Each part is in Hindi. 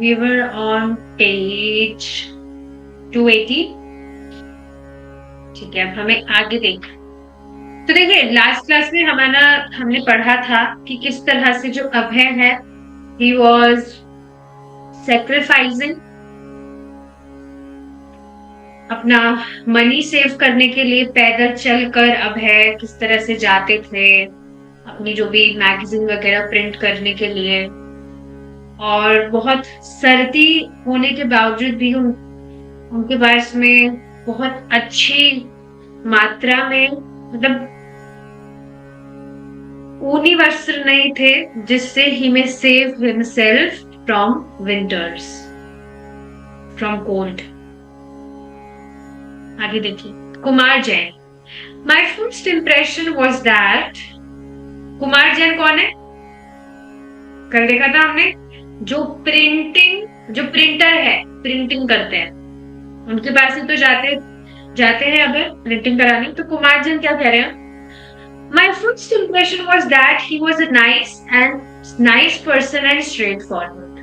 We were on page 280. ठीक है, अब हमें आगे देख। तो देखिए लास्ट क्लास में हमने पढ़ा था कि किस तरह से जो अभय है he was sacrificing अपना मनी सेव करने के लिए पैदल चलकर अभय किस तरह से जाते थे अपनी जो भी मैगजीन वगैरह प्रिंट करने के लिए, और बहुत सर्दी होने के बावजूद भी उनके पास में बहुत अच्छी मात्रा में मतलब ऊनी वस्त्र नहीं थे जिससे ही may save himself from winters, from cold. आगे देखिए Kumar Jain. My first impression was that, Kumar Jain कौन है? कल देखा था हमने, जो प्रिंटर है, प्रिंटिंग करते हैं, उनके पास ही तो जाते हैं अगर प्रिंटिंग कराने। तो कुमार जैन क्या कह रहे हैं? My first impression was that he was a nice person and straightforward.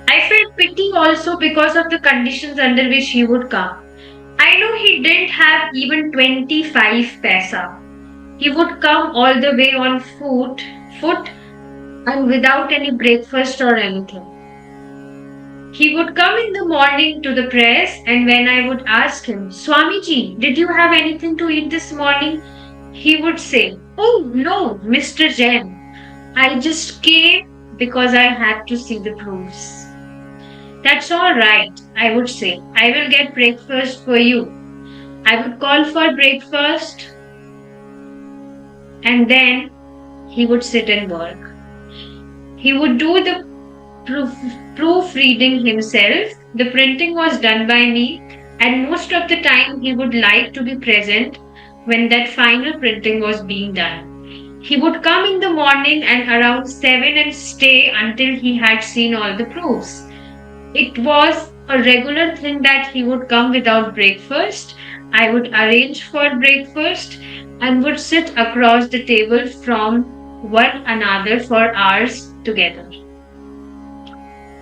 I felt pity also because of the conditions under which he would come. I know he didn't have even 25 paisa. He would come all the way on foot and without any breakfast or anything. He would come in the morning to the press, and when I would ask him, Swamiji, did you have anything to eat this morning? He would say, oh no, Mr. Jain, I just came because I had to see the proofs. That's all right, I would say. I will get breakfast for you. I would call for breakfast and then he would sit and work. He would do the proofreading himself. The printing was done by me, and most of the time he would like to be present when that final printing was being done. He would come in the morning and around 7 and stay until he had seen all the proofs. It was a regular thing that he would come without breakfast. I would arrange for breakfast and would sit across the table from one another for hours together.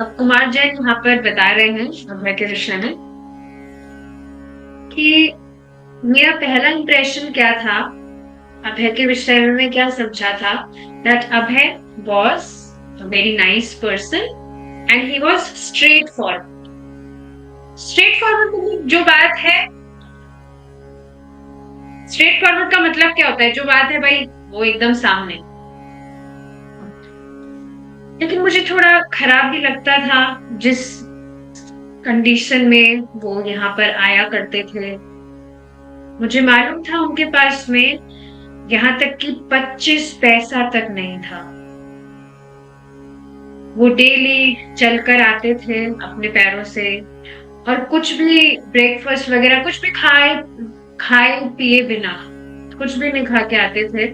अब कुमार जैन यहाँ पर बता रहे हैं अभय के विषय में कि मेरा पहला इंप्रेशन क्या था अभय के विषय में, मैं क्या समझा था, that Abhay was a very nice person and he was straightforward. straightforward जो बात है, straightforward का मतलब क्या होता है? जो बात है भाई वो एकदम सामने। लेकिन मुझे थोड़ा खराब भी लगता था जिस कंडीशन में वो यहाँ पर आया करते थे। मुझे मालूम था उनके पास में यहाँ तक कि 25 पैसा तक नहीं था। वो डेली चलकर आते थे अपने पैरों से, और कुछ भी ब्रेकफास्ट वगैरह कुछ भी खाए पिए बिना कुछ भी नहीं खा के आते थे।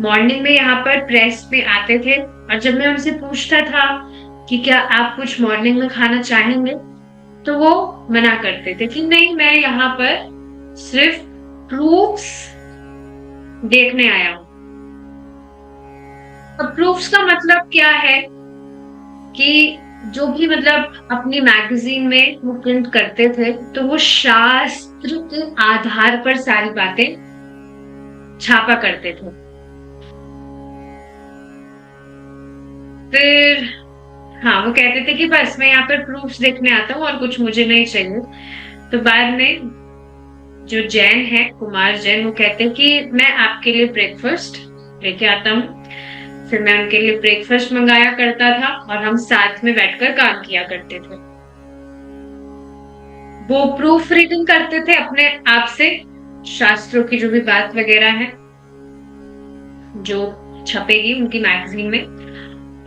मॉर्निंग में यहाँ पर प्रेस में आते थे, और जब मैं उनसे पूछता था कि क्या आप कुछ मॉर्निंग में खाना चाहेंगे, तो वो मना करते थे कि नहीं, मैं यहाँ पर सिर्फ प्रूफ्स देखने आया हूं। अब प्रूफ्स का मतलब क्या है कि जो भी मतलब अपनी मैगजीन में वो प्रिंट करते थे तो वो शास्त्र के आधार पर सारी बातें छापा करते थे। फिर हाँ, वो कहते थे कि बस मैं यहाँ पर प्रूफ्स देखने आता हूँ और कुछ मुझे नहीं चाहिए। तो बाद में जो जैन है, कुमार जैन, वो कहते हैं कि मैं आपके लिए ब्रेकफास्ट लेके आता हूँ। फिर मैं उनके लिए ब्रेकफास्ट मंगाया करता था और हम साथ में बैठकर काम किया करते थे। वो प्रूफ रीडिंग करते थे अपने आप से, शास्त्रों की जो भी बात वगैरह है जो छपेगी उनकी मैगजीन में,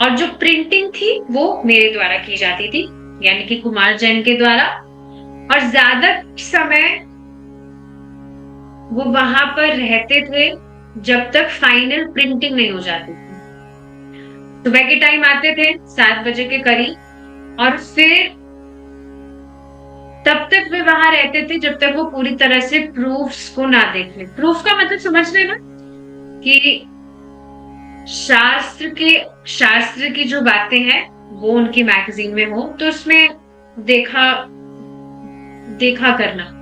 और जो प्रिंटिंग थी वो मेरे द्वारा की जाती थी, यानी कि कुमार जैन के द्वारा। और ज्यादा समय वो वहां पर रहते थे जब तक फाइनल प्रिंटिंग नहीं हो जाती थी। सुबह के टाइम आते थे 7 बजे के करीब, और फिर तब तक वे वहां रहते थे जब तक वो पूरी तरह से प्रूफ्स को ना देख ले। प्रूफ का मतलब समझ लेना कि शास्त्र की जो बातें हैं वो उनकी मैगजीन में हो तो उसमें देखा देखा करना।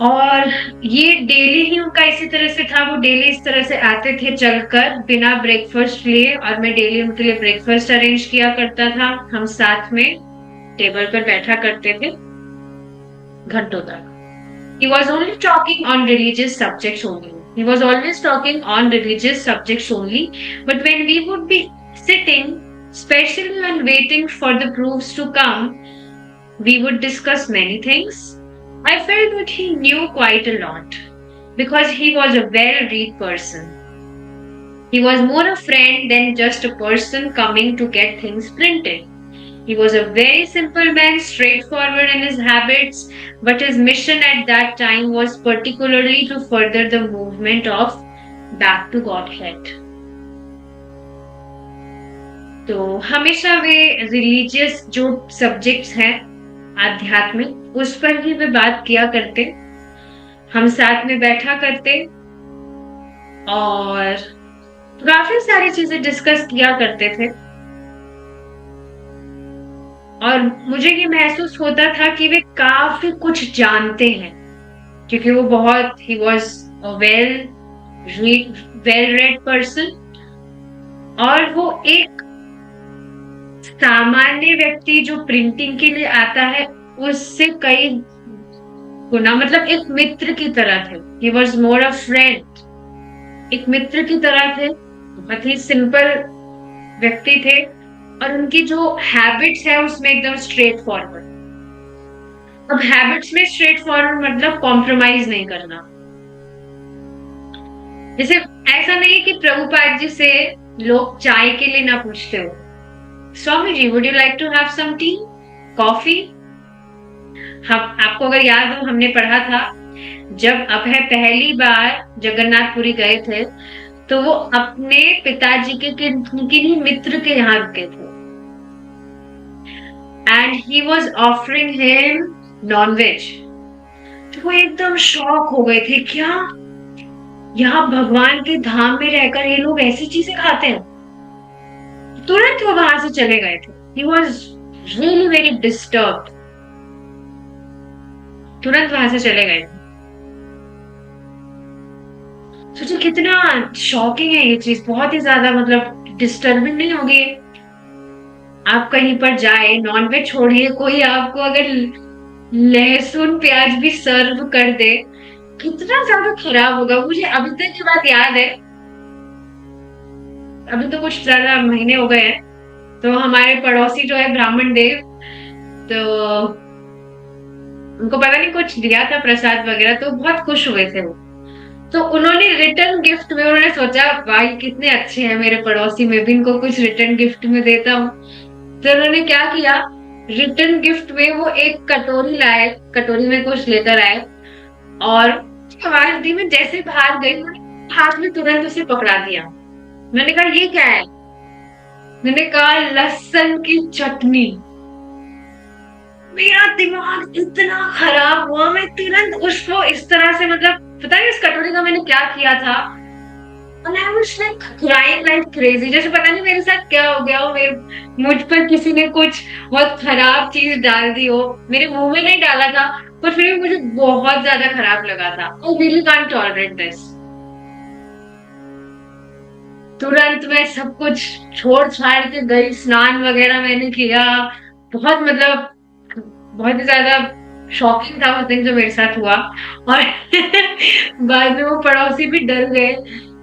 और ये डेली ही उनका इसी तरह से था, वो डेली इस तरह से आते थे चलकर बिना ब्रेकफास्ट लिए, और मैं डेली उनके लिए ब्रेकफास्ट अरेंज किया करता था। हम साथ में टेबल पर बैठा करते थे घंटों तक। He was only talking on religious subjects only. He was always talking on religious subjects only. But when we would be sitting, especially when waiting for the proofs to come, we would discuss many things. I felt that he knew quite a lot because he was a well-read person. He was more a friend than just a person coming to get things printed. He was a very simple man, straightforward in his habits, but his mission at that time was particularly to further the movement of back to Godhead. तो हमेशा वे रिलीजियस जो सब्जेक्ट्स हैं आध्यात्मिक, उस पर ही वे बात किया करते। हम साथ में बैठा करते और काफी सारी चीजें डिस्कस किया करते थे। और मुझे ये महसूस होता था कि वे काफी कुछ जानते हैं, क्योंकि वो बहुत he was well read person, और वो एक सामान्य व्यक्ति जो प्रिंटिंग के लिए आता है उससे कई गुना, मतलब एक मित्र की तरह थे। He was more a friend, एक मित्र की तरह थे। बहुत ही सिंपल व्यक्ति थे और उनकी जो हैबिट्स है उसमें एकदम स्ट्रेट फॉरवर्ड। अब हैबिट्स में स्ट्रेट फॉरवर्ड मतलब कॉम्प्रोमाइज नहीं करना। जैसे ऐसा नहीं कि प्रभुपाद जी से लोग चाय के लिए ना पूछते हो, Swami ji would you like to have some tea, coffee. हम आपको अगर याद हो, हमने पढ़ा था जब अभय पहली बार जगन्नाथपुरी गए थे तो वो अपने पिताजी के किन्हीं मित्र के यहाँ रुके थे, and he was offering him nonveg. तो वो एकदम शॉक हो गए थे, क्या यहाँ भगवान के धाम में रहकर ये लोग ऐसी चीजें खाते हैं। तुरंत वो वहां से चले गए थे। He was really very disturbed, तुरंत वहां से चले गए थे। सोचिए कितना शॉकिंग है ये चीज, बहुत ही ज्यादा मतलब डिस्टर्बिंग नहीं होगी। आप कहीं पर जाए, नॉनवेज छोड़िए, कोई आपको अगर लहसुन प्याज भी सर्व कर दे, कितना ज्यादा खराब होगा। मुझे अभी तक की बात याद है, अभी तो कुछ ज्यादा महीने हो गए हैं, तो हमारे पड़ोसी जो है ब्राह्मण देव, तो उनको पता नहीं कुछ दिया था प्रसाद वगैरह, तो बहुत खुश हुए थे वो। तो उन्होंने रिटर्न गिफ्ट में, उन्होंने सोचा भाई कितने अच्छे हैं मेरे पड़ोसी, में भी इनको कुछ रिटर्न गिफ्ट में देता हूँ। तो उन्होंने क्या किया, रिटर्न गिफ्ट में वो एक कटोरी लाए, कटोरी में कुछ लेकर आए, और आवाज दी, में जैसे बाहर गई हाथ में तुरंत उसे पकड़ा दिया। मैंने कहा ये क्या है, मैंने कहा लहसुन की चटनी। मेरा दिमाग इतना खराब हुआ, मैं तुरंत उसको इस तरह से, मतलब पता है इस कटोरी का मैंने क्या किया था, and I was like crying like crazy, जैसे पता नहीं मेरे साथ क्या हो गया हो, मुझ पर किसी ने कुछ बहुत खराब चीज डाल दी हो। मेरे मुंह में नहीं डाला था, पर फिर भी मुझे बहुत ज्यादा खराब लगा था। I really can't tolerate this। तुरंत मैं सब कुछ छोड़ छाड़ के गई, स्नान वगैरह मैंने किया। बहुत मतलब बहुत ही ज्यादा शॉकिंग था वो दिन जो मेरे साथ हुआ। और बाद में वो पड़ोसी भी डर गए,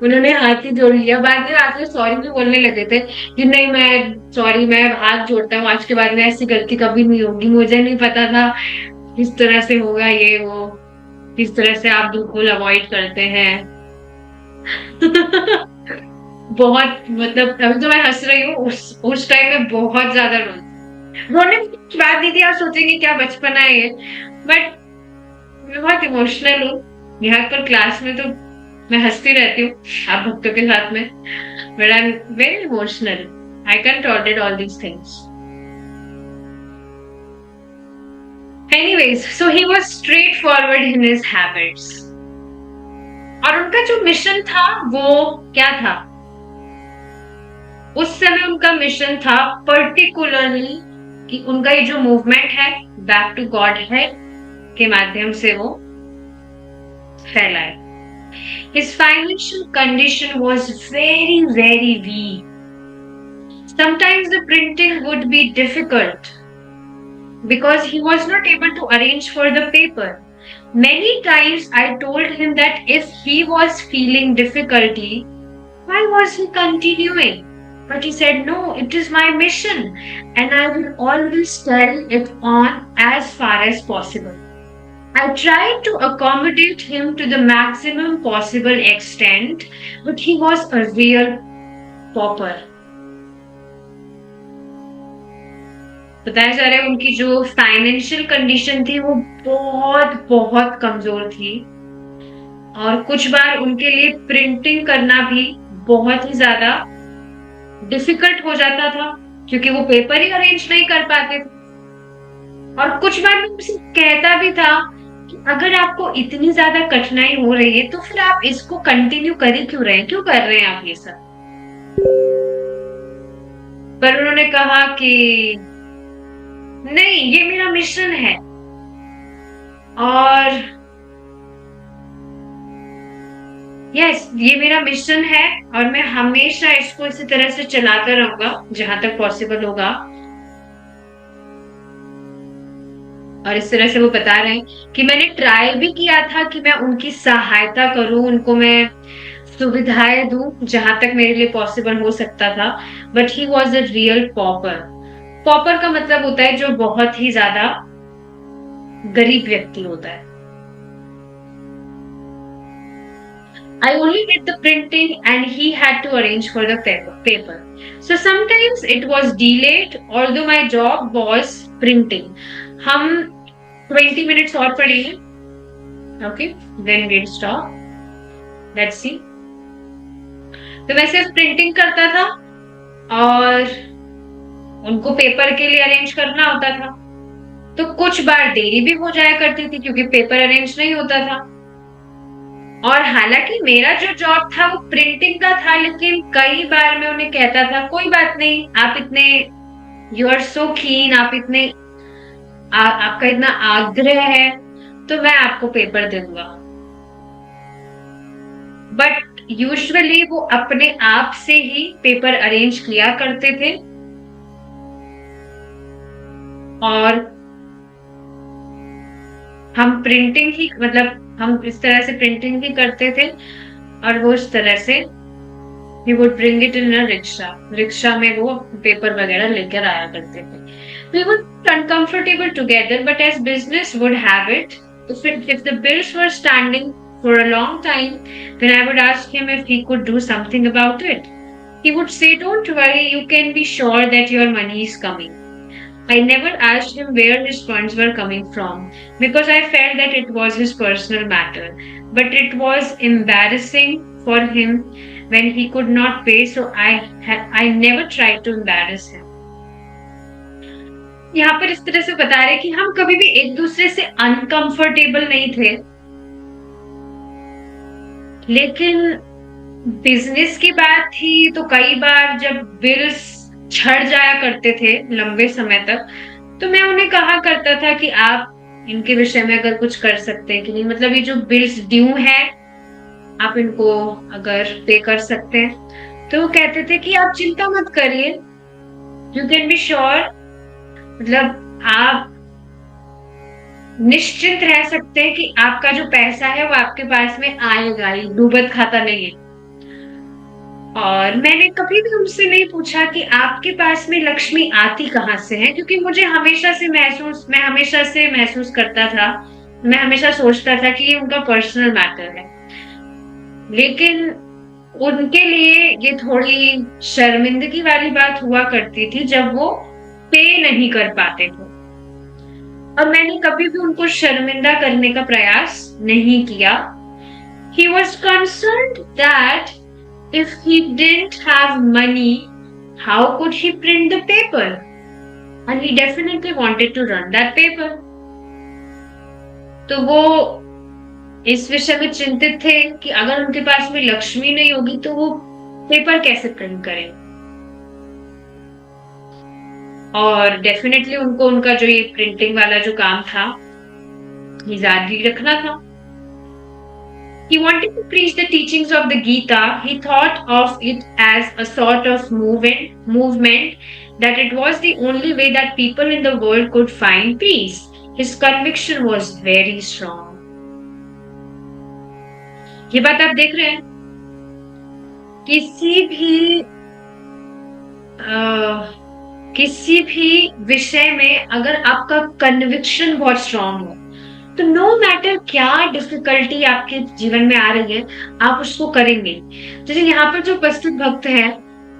उन्होंने हाथ ही जोड़ लिया। बाद में आके सॉरी भी बोलने लगे थे कि नहीं मैं सॉरी, मैं हाथ जोड़ता हूँ, आज के बाद में ऐसी गलती कभी नहीं होगी, मुझे नहीं पता था इस तरह से होगा, ये वो इस तरह से आप बिल्कुल अवॉइड करते हैं। बहुत मतलब अभी तो मैं हंस रही हूँ, उस टाइम में बहुत ज्यादा रोने की बात नहीं थी, आप सोचेंगे क्या बचपना है ये, बट मैं बहुत इमोशनल हूँ। यहाँ पर क्लास में तो मैं हंसती रहती हूँ आप भक्तों के साथ में, but I am very emotional, I can tolerate all these things. Anyways, so he was straight forward in his habits, और उनका जो मिशन था वो क्या था, उस समय उनका मिशन था पर्टिकुलरली कि उनका ये जो मूवमेंट है बैक टू गॉड है के माध्यम से वो फैलाए. His financial condition was very, very weak. Sometimes the printing would be difficult because he was not able to arrange for the paper. Many times I told him that if he was feeling difficulty, why was he continuing? But he said, no, it is my mission and I will always carry it on as far as possible. I tried to accommodate him to the maximum possible extent, but he was a real pauper. बताया जा रहा है उनकी जो फाइनेंशियल कंडीशन थी वो बहुत बहुत कमजोर थी और कुछ बार उनके लिए प्रिंटिंग करना भी बहुत ही ज्यादा डिफिकल्ट हो जाता था क्योंकि वो पेपर ही अरेंज नहीं कर पाते थे. और कुछ बार मैं उनसे कहता भी था कि अगर आपको इतनी ज्यादा कठिनाई हो रही है तो फिर आप इसको कंटिन्यू कर क्यों रहे हैं, क्यों कर रहे हैं आप ये सब. पर उन्होंने कहा कि नहीं, ये मेरा मिशन है और यस, ये मेरा मिशन है और मैं हमेशा इसको इसी तरह से चलाता रहूंगा जहां तक पॉसिबल होगा. और इस तरह से वो बता रहे हैं कि मैंने ट्राई भी किया था कि मैं उनकी सहायता करूं, उनको मैं सुविधाएं दूं जहां तक मेरे लिए पॉसिबल हो सकता था, but he was a real pauper. Pauper का मतलब होता है जो बहुत ही ज्यादा गरीब व्यक्ति होता है. I only did the printing and he had to arrange for the paper. So sometimes it was delayed although my job was printing. हम 20 minutes और पढ़ेंगे. Okay, then we'll stop. Let's see. तो मैं सिर्फ प्रिंटिंग करता था और उनको पेपर के लिए अरेंज करना होता था. तो कुछ बार देरी भी हो जाया करती थी क्योंकि पेपर अरेंज नहीं होता था. और हालांकि मेरा जो जॉब था वो प्रिंटिंग का था, लेकिन कई बार मैं उन्हें कहता था कोई बात नहीं, आप इतने यू आर सो कीन, आप इतने आपका इतना आग्रह है तो मैं आपको पेपर दे दूंगा. बट यूजुअली वो अपने आप से ही पेपर अरेंज किया करते थे और हम प्रिंटिंग ही हम इस तरह से प्रिंटिंग भी करते थे और वो इस तरह से he would bring it in a rickshaw में वो पेपर वगैरह लेकर आया करते थे. We were uncomfortable together, but as business would have it, if the bills were standing for a long time, then I would ask him if he could do something about it. He would say, don't worry, you can be sure that your money is coming. I never asked him where his funds were coming from because I felt that it was his personal matter. But it was embarrassing for him when he could not pay, so I never tried to embarrass him. यहाँ पर इस तरह से बता रहे कि हम कभी भी एक दूसरे से अनकंफर्टेबल नहीं थे, लेकिन बिजनेस की बात थी तो कई बार जब बिल्स छड़ जाया करते थे लंबे समय तक तो मैं उन्हें कहा करता था कि आप इनके विषय में अगर कुछ कर सकते हैं कि नहीं, मतलब ये जो बिल्स ड्यू है आप इनको अगर पे कर सकते हैं. तो वो कहते थे कि आप चिंता मत करिए, यू कैन बी श्योर, मतलब आप निश्चिंत रह सकते हैं कि आपका जो पैसा है वो आपके पास में आएगा, ये डूबत खाता नहीं है. और मैंने कभी भी उनसे नहीं पूछा कि आपके पास में लक्ष्मी आती कहाँ से है, क्योंकि मुझे मैं हमेशा से महसूस करता था, मैं हमेशा सोचता था कि ये उनका पर्सनल मैटर है. लेकिन उनके लिए ये थोड़ी शर्मिंदगी वाली बात हुआ करती थी जब वो पे नहीं कर पाते थे, और मैंने कभी भी उनको शर्मिंदा करने का प्रयास नहीं किया. He was concerned that if he didn't have money, how could he print the paper? And he definitely wanted to run that paper. तो वो इस विषय में चिंतित थे कि अगर उनके पास में लक्ष्मी नहीं होगी तो वो पेपर कैसे प्रिंट करें. और डेफिनेटली उनको उनका जो ये प्रिंटिंग वाला जो काम था ये जारी रखना था. He wanted to preach the teachings of the Gita. He thought of it as a sort of movement that it was the only way that people in the world could find peace. His conviction was very strong. ये बात आप देख रहे हैं, किसी भी विषय में अगर आपका कन्विक्शन बहुत स्ट्रांग हो तो नो मैटर क्या डिफिकल्टी आपके जीवन में आ रही है, आप उसको करेंगे. जैसे यहाँ पर जो उपस्थित भक्त हैं,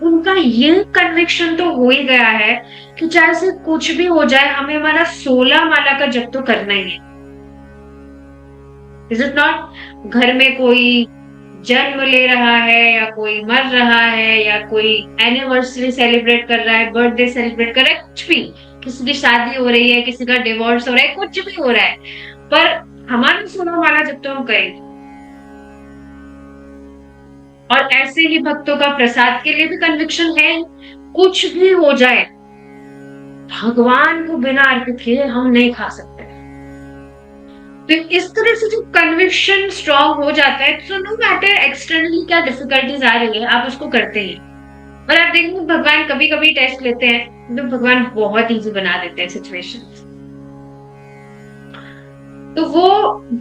उनका ये कन्विक्शन तो हो ही गया है कि चाहे से कुछ भी हो जाए, हमें हमारा 16 माला का जप तो करना ही है. Is it not? घर में कोई जन्म ले रहा है या कोई मर रहा है या कोई एनिवर्सरी सेलिब्रेट कर रहा है, बर्थडे सेलिब्रेट कर रहा है, कुछ भी, किसी की शादी हो रही है, किसी का डिवोर्स हो रहा है, कुछ भी हो रहा है, पर हमारा 16 माला जब तो हम करेंगे. और ऐसे ही भक्तों का प्रसाद के लिए भी कन्विक्शन है, कुछ भी हो जाए भगवान को बिना अर्पित किए हम नहीं खा सकते. तो इस तरह से जो कन्विक्शन स्ट्रांग हो जाता है, तो नो मैटर एक्सटर्नली क्या डिफिकल्टीज आ रही है, आप उसको करते हैं. और आप देखेंगे भगवान कभी कभी टेस्ट लेते हैं तो भगवान बहुत इजी बना देते हैं सिचुएशन. तो वो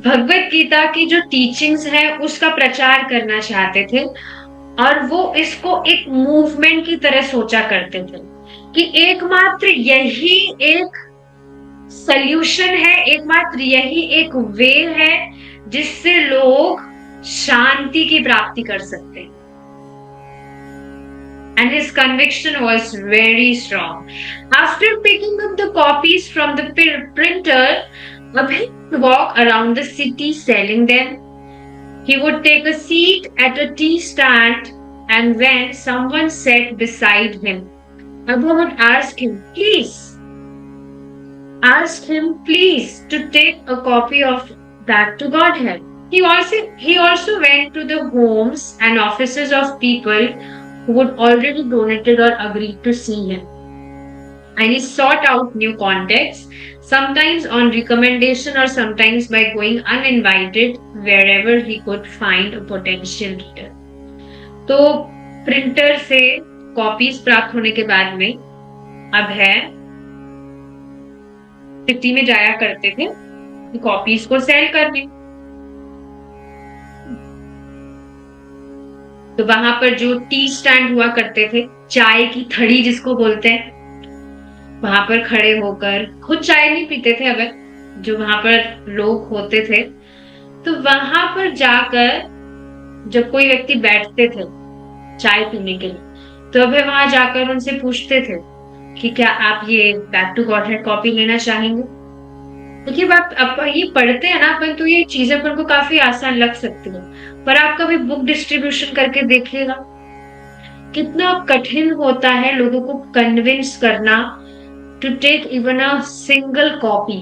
भगवत गीता की जो टीचिंग्स है उसका प्रचार करना चाहते थे, और वो इसको एक मूवमेंट की तरह सोचा करते थे कि एकमात्र यही एक सल्यूशन है, एकमात्र यही एक वे है जिससे लोग शांति की प्राप्ति कर सकते हैं. And his conviction was very strong. After picking up the copies from the printer, Abhay would walk around the city selling them. He would take a seat at a tea stand, and when someone sat beside him, Abhay would ask him, please to take a copy of Back to Godhead. He also went to the homes and offices of people who would already donated or agreed to see him. And he sought out new contacts, sometimes on recommendation or sometimes by going uninvited wherever he could find a potential reader. तो प्रिंटर से कॉपीज प्राप्त होने के बाद में अब है सिटी में जाया करते थे कॉपीज को सेल करने. तो वहां पर जो टी स्टैंड हुआ करते थे, चाय की थड़ी जिसको बोलते हैं, वहां पर खड़े होकर, खुद चाय नहीं पीते थे अब, जो वहां पर लोग होते थे, तो वहां पर जाकर जब कोई व्यक्ति बैठते थे चाय पीने के लिए, तो अब वहां जाकर उनसे पूछते थे कि क्या आप ये बैक टू गॉडहेड कॉपी लेना चाहेंगे. देखिए बात, अब ये पढ़ते हैं ना अपन, तो ये चीजें अपन को काफी आसान लग सकती है, पर आप कभी बुक डिस्ट्रीब्यूशन करके देखिएगा कितना कठिन होता है लोगों को कन्विंस करना to take even a single copy.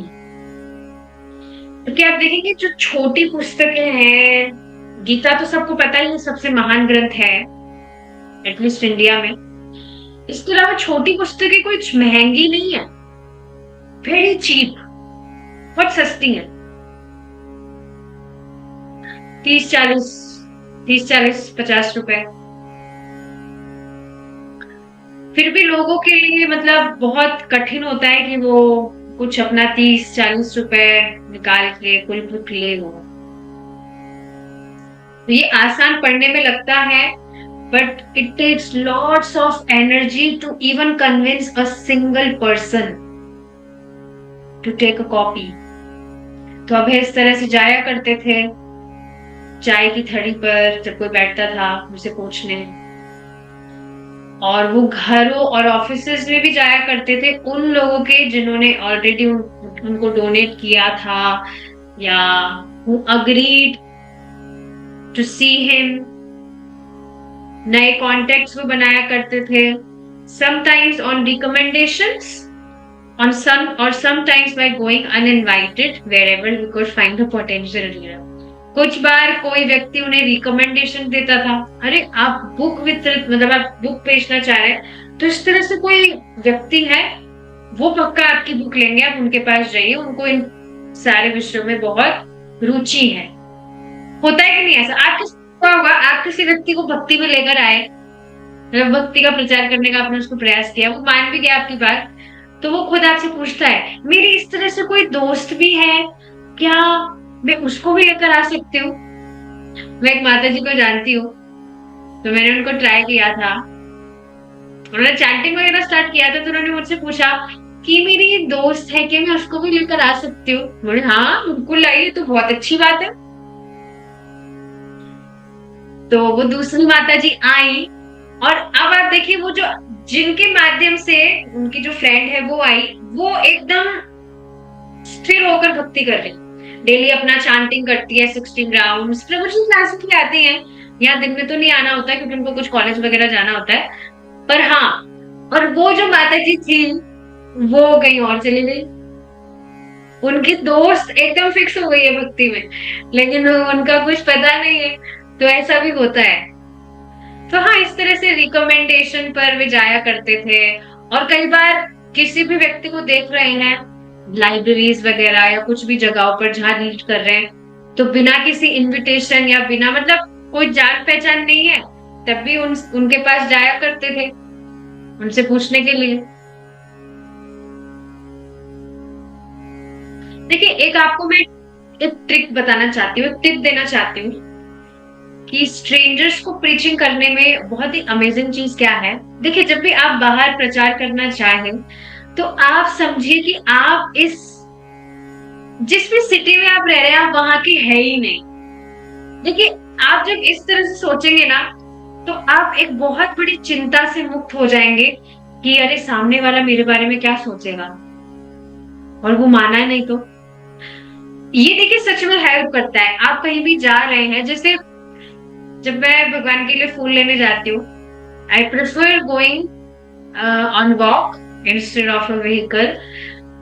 क्योंकि आप देखेंगे जो छोटी पुस्तकें हैं, गीता तो सबको पता ही है सबसे महान ग्रंथ है एटलीस्ट इंडिया में, इसके अलावा छोटी पुस्तकें कुछ महंगी नहीं है, वेरी चीप, बहुत सस्ती है, 30-40-50 रुपए. फिर भी लोगों के लिए मतलब बहुत कठिन होता है कि वो कुछ अपना 30-40 रुपए निकाल के कोई बुक ले लो. ये आसान पढ़ने में लगता है, but it takes lots of energy to even convince a single person to take a copy. तो अब इस तरह से जाया करते थे चाय की थड़ी पर जब कोई बैठता था मुझसे पूछने, और वो घरों और ऑफिसेज में भी जाया करते थे उन लोगों के जिन्होंने ऑलरेडी उनको डोनेट किया था या who agreed to see him. नए कॉन्टेक्ट्स वो बनाया करते थे, sometimes on recommendations, sometimes by going uninvited wherever he could find a potential reader. कुछ बार कोई व्यक्ति उन्हें रिकमेंडेशन देता था, अरे आप बुक वितरित मतलब आप बुक बेचना चाह रहे हैं, तो इस तरह से कोई व्यक्ति है वो पक्का आपकी बुक लेंगे, आप उनके पास जाइए, उनको इन सारे विषयों में बहुत रुचि है। होता है कि नहीं ऐसा? आप क्या होगा, आप किसी व्यक्ति को भक्ति में लेकर आए, मतलब भक्ति का प्रचार करने का आपने उसको प्रयास किया, वो मान भी गया आपकी बात, तो वो खुद आपसे पूछता है मेरी इस तरह से कोई दोस्त भी है क्या, मैं उसको भी लेकर आ सकती हूँ? मैं एक माता जी को जानती हूँ, तो मैंने उनको ट्राई किया था, उन्होंने चैंटिंग वगैरह स्टार्ट किया था, तो उन्होंने मुझसे पूछा कि मेरी ये दोस्त है कि मैं उसको भी लेकर आ सकती हूँ? बोले हाँ बिल्कुल आइए, तो बहुत अच्छी बात है। तो वो दूसरी माता जी आई, और अब आप देखिए वो जो जिनके माध्यम से उनकी जो फ्रेंड है वो आई, वो एकदम स्थिर होकर भक्ति कर रही, डेली अपना चांटिंग करती है 16 राउंड्स, प्रभु जी क्लासेस भी आती हैं, यहाँ दिन में तो नहीं आना होता क्योंकि उनको कुछ कॉलेज वगैरह जाना होता है, पर हाँ, और वो जो माता जी थी वो कहीं और चली गई, उनकी दोस्त एकदम फिक्स हो गई है भक्ति में, लेकिन उनका कुछ पता नहीं है, तो ऐसा भी होता है। तो हाँ, इस तरह से रिकमेंडेशन पर वे जाया करते थे, और कई बार किसी भी व्यक्ति को देख रहे हैं लाइब्रेरीज वगैरह या कुछ भी जगहों पर जहाँ रीड कर रहे हैं, तो बिना किसी इनविटेशन या बिना मतलब कोई जान पहचान नहीं है, तब भी उनके पास जाया करते थे उनसे पूछने के लिए। देखिए, एक आपको मैं एक ट्रिक बताना चाहती हूँ, एक टिप देना चाहती हूँ कि स्ट्रेंजर्स को प्रीचिंग करने में बहुत ही अमेजिंग चीज क्या है। देखिए, जब भी आप बाहर प्रचार करना चाहें, तो आप समझिए कि आप इस जिस भी सिटी में आप रह रहे हैं, आप वहां के है ही नहीं। देखिए, आप जब इस तरह से सोचेंगे ना, तो आप एक बहुत बड़ी चिंता से मुक्त हो जाएंगे कि अरे सामने वाला मेरे बारे में क्या सोचेगा, और वो माना है नहीं तो। ये देखिए सच में हेल्प करता है। आप कहीं भी जा रहे हैं, जैसे जब मैं भगवान के लिए फूल लेने जाती हूँ, I prefer going on walk instead of a vehicle.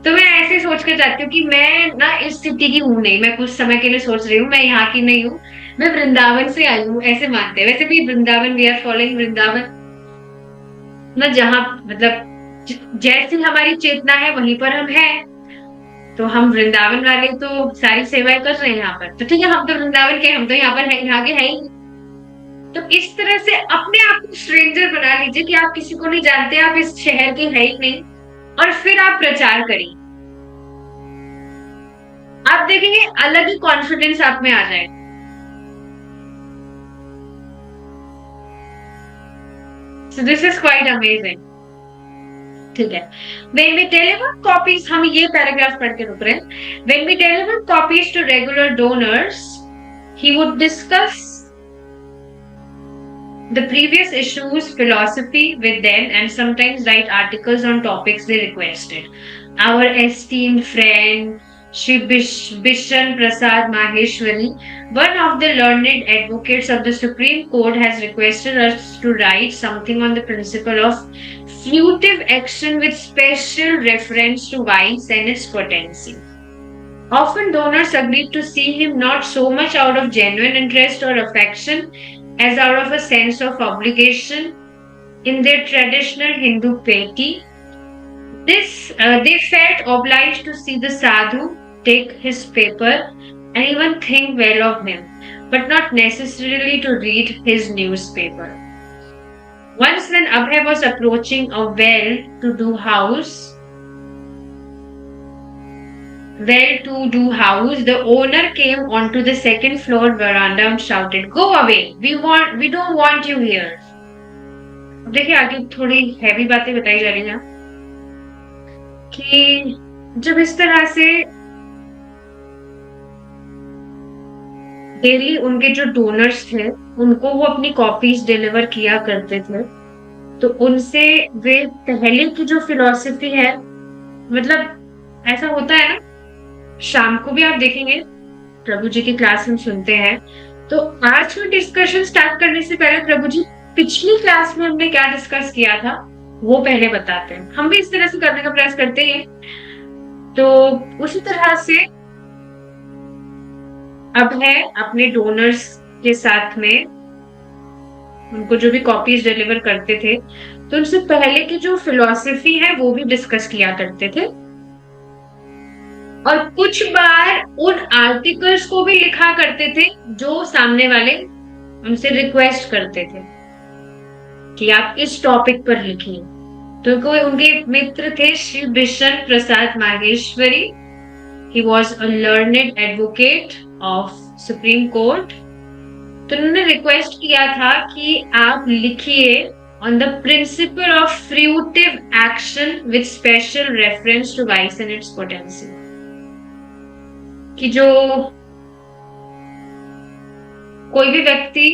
तो मैं ऐसे सोच कर जाती हूँ कि मैं ना इस सिटी की हूँ नहीं, मैं कुछ समय के लिए सोच रही हूँ मैं यहाँ की नहीं हूँ, मैं वृंदावन से आई हूँ, ऐसे मानते हैं। वैसे भी Vrindavan, we are following Vrindavan, ना जहाँ मतलब जैसी हमारी चेतना है वहीं पर हम हैं, तो हम वृंदावन वाले तो सारी सेवाएं कर रहे हैं यहाँ पर, तो ठीक है, हम तो वृंदावन के, हम तो यहाँ पर है, यहाँ के है ही। तो इस तरह से अपने आप को स्ट्रेंजर बना लीजिए कि आप किसी को नहीं जानते, आप इस शहर के है ही नहीं, और फिर आप प्रचार करिए, आप देखेंगे अलग ही कॉन्फिडेंस आप में आ जाए। So this is quite amazing. ठीक है, when we deliver copies, हम ये पैराग्राफ पढ़ के रुक रहे हैं। When we deliver copies to regular donors, he would discuss the previous issues philosophy with them and sometimes write articles on topics they requested. Our esteemed friend Shri Bishan Prasad Maheshwari, one of the learned advocates of the Supreme Court, has requested us to write something on the principle of fruitive action with special reference to vice and its potency. Often donors agreed to see him not so much out of genuine interest or affection as out of a sense of obligation in their traditional Hindu piety. They felt obliged to see the sadhu, take his paper, and even think well of him, but not necessarily to read his newspaper. Once, when Abhay was approaching a well-to-do house, the owner came onto the second floor veranda and shouted, "Go away! We don't want you here." अब देखिए, आगे थोड़ी हैवी बातें बताई जा रही हैं कि जब इस तरह से डेली उनके जो डोनर्स थे उनको वो अपनी कॉपीज डिलीवर किया करते थे, तो उनसे वे पहले की जो फिलॉसफी है, मतलब ऐसा होता है ना, शाम को भी आप देखेंगे प्रभु जी की क्लास हम सुनते हैं, तो आज में डिस्कशन स्टार्ट करने से पहले प्रभु जी पिछली क्लास में हमने क्या डिस्कस किया था वो पहले बताते हैं। हम भी इस तरह से करने का प्रयास करते हैं। तो उसी तरह से अब है अपने डोनर्स के साथ में, उनको जो भी कॉपीज डिलीवर करते थे तो उनसे पहले की जो फिलॉसफी है वो भी डिस्कस किया करते थे। और कुछ बार उन आर्टिकल्स को भी लिखा करते थे जो सामने वाले उनसे रिक्वेस्ट करते थे कि आप इस टॉपिक पर लिखिए। तो कोई उनके मित्र थे Shri Bishan Prasad Maheshwari. He was a learned advocate of Supreme Court. तो उन्होंने रिक्वेस्ट किया था कि आप लिखिए on the principle of fruitive action with special reference to vice and its potential. कि जो कोई भी व्यक्ति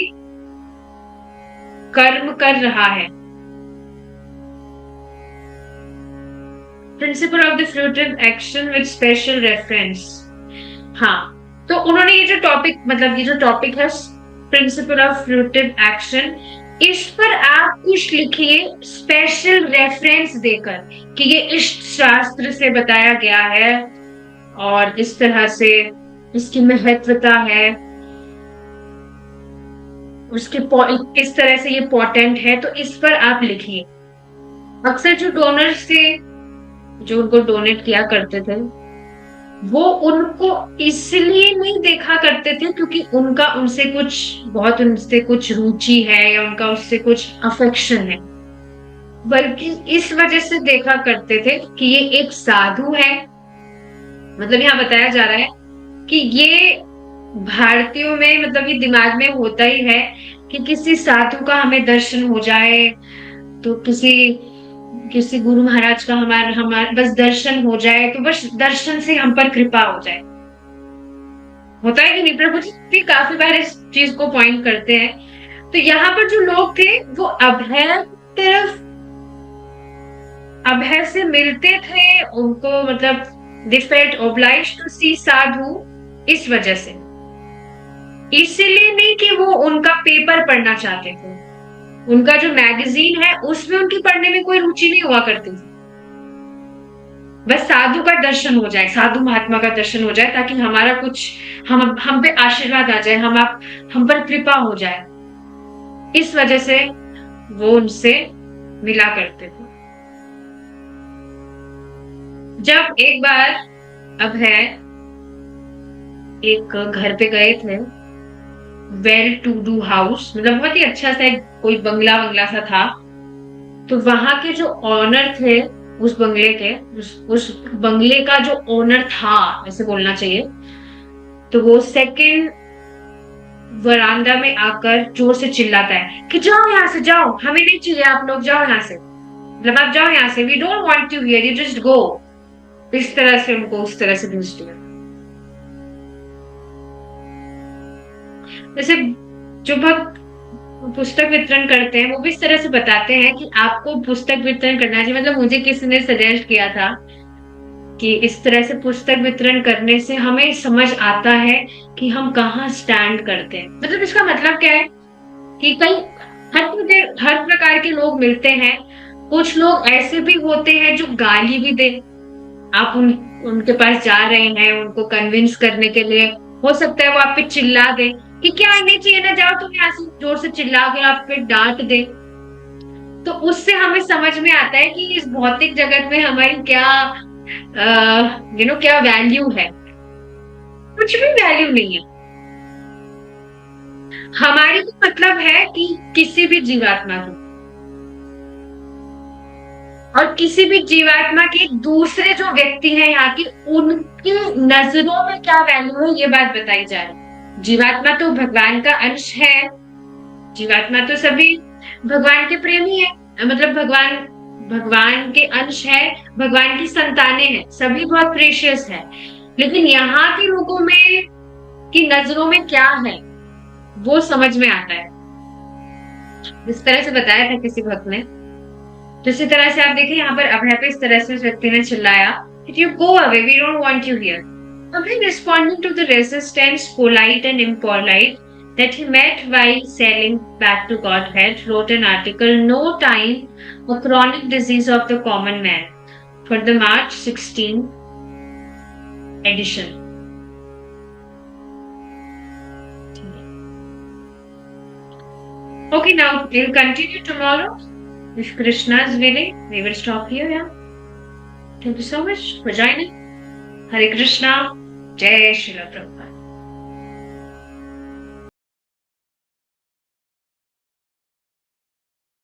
कर्म कर रहा है, principle of the fruitive action with special reference. हाँ, तो उन्होंने ये जो टॉपिक मतलब ये जो टॉपिक है प्रिंसिपल ऑफ फ्रूटिव एक्शन, इस पर आप कुछ लिखिए स्पेशल रेफरेंस देकर कि ये इस शास्त्र से बताया गया है और इस तरह से इसकी महत्वता है, उसके किस तरह से ये पोटेंट है, तो इस पर आप लिखिए। अक्सर जो डोनर्स थे जो उनको डोनेट किया करते थे वो उनको इसलिए नहीं देखा करते थे क्योंकि उनका उनसे कुछ रुचि है या उनका उससे कुछ अफेक्शन है, बल्कि इस वजह से देखा करते थे कि ये एक साधु है। मतलब यहाँ बताया जा रहा है कि ये भारतीयों में मतलब ये दिमाग में होता ही है कि किसी साधु का हमें दर्शन हो जाए, तो किसी किसी गुरु महाराज का हमारे बस दर्शन हो जाए, तो बस दर्शन से हम पर कृपा हो जाए। होता है कि नहीं? प्रभु जी भी काफी बार इस चीज को पॉइंट करते हैं। तो यहाँ पर जो लोग थे वो अभय से मिलते थे, उनको मतलब दे फेल्ट ओब्लाइज्ड टू सी साधु इस वजह से, इसलिए नहीं कि वो उनका पेपर पढ़ना चाहते थे, उनका जो मैगजीन है उसमें उनकी पढ़ने में कोई रुचि नहीं हुआ करती थी। बस साधु का दर्शन हो जाए, साधु महात्मा का दर्शन हो जाए ताकि हमारा कुछ हम पे आशीर्वाद आ जाए, हम पर कृपा हो जाए, इस वजह से वो उनसे मिला करते थे। जब एक बार अभय एक घर पे गए थे, वेल टू डू हाउस, मतलब बहुत ही अच्छा सा एक कोई बंगला सा था। तो वहां के जो ऑनर थे उस बंगले के, उस बंगले का जो ओनर था ऐसे बोलना चाहिए, तो वो सेकंड वरांडा में आकर जोर से चिल्लाता है कि जाओ यहाँ से, जाओ, हमें नहीं चाहिए आप लोग, जाओ यहाँ से, मतलब आप जाओ यहाँ से, we don't want you here, you just go. इस तरह से उनको उस तरह से भेज दिया। जैसे जो भक्त पुस्तक वितरण करते हैं वो भी इस तरह से बताते हैं कि आपको पुस्तक वितरण करना चाहिए। मतलब मुझे किसी ने सजेस्ट किया था कि इस तरह से पुस्तक वितरण करने से हमें समझ आता है कि हम कहाँ स्टैंड करते हैं। मतलब इसका मतलब क्या है कि कई हर प्रकार के लोग मिलते हैं। कुछ लोग ऐसे भी होते हैं जो गाली भी दे, आप उनके पास जा रहे हैं उनको कन्विंस करने के लिए, हो सकता है वो आप पे चिल्ला दे कि क्या नहीं चाहिए ना, जाओ, तुम यहाँ से, जोर से चिल्ला के आप पे डांट दे। तो उससे हमें समझ में आता है कि इस भौतिक जगत में हमारी क्या वैल्यू है। कुछ भी वैल्यू नहीं है। हमारी तो मतलब है कि किसी भी जीवात्मा की, और किसी भी जीवात्मा के दूसरे जो व्यक्ति हैं यहाँ की, उनकी नजरों में क्या वैल्यू है ये बात बताई जा रही है। जीवात्मा तो भगवान का अंश है, जीवात्मा तो सभी भगवान के प्रेमी है, मतलब भगवान के अंश है, भगवान की संतानें हैं, सभी बहुत प्रेशियस है। लेकिन यहाँ के लोगों में की नजरों में क्या है वो समझ में आता है। इस तरह से बताया था किसी भक्त ने। तो इसी तरह से आप देखिए यहाँ पर अभय पे इस तरह से उस व्यक्ति ने चिल्लाया कि you go away, we don't want you here. Abhay responding to the resistance, polite and impolite, that he met while sailing back to Godhead, wrote an article, No Time, a Chronic Disease of the Common Man, for the March 16 edition. Okay, now we'll continue tomorrow. If Krishna is willing, we will stop here. Yeah. Thank you so much for joining. Hare Krishna. Jai Srila Prabhupada.